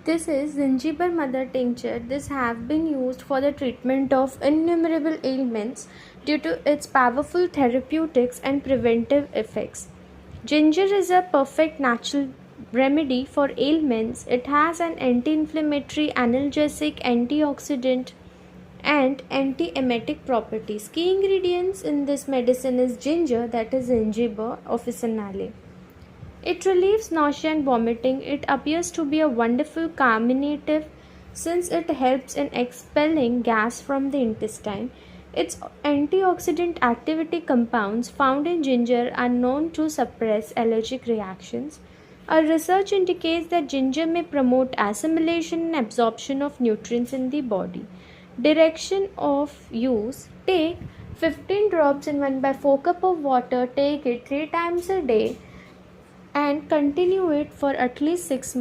This is Zingiber mother tincture. This have been used for the treatment of innumerable ailments due to its powerful therapeutics and preventive effects. Ginger is a perfect natural remedy for ailments. It has an anti-inflammatory, analgesic, antioxidant, and anti-emetic properties. Key ingredients in this medicine is ginger, that is Zingiber officinale. It relieves nausea and vomiting. It appears to be a wonderful carminative since it helps in expelling gas from the intestine. Its antioxidant activity compounds found in ginger are known to suppress allergic reactions. Our research indicates that ginger may promote assimilation and absorption of nutrients in the body. Direction of use: take 15 drops in 1/4 cup of water, take it 3 times a day and continue it for at least 6 months.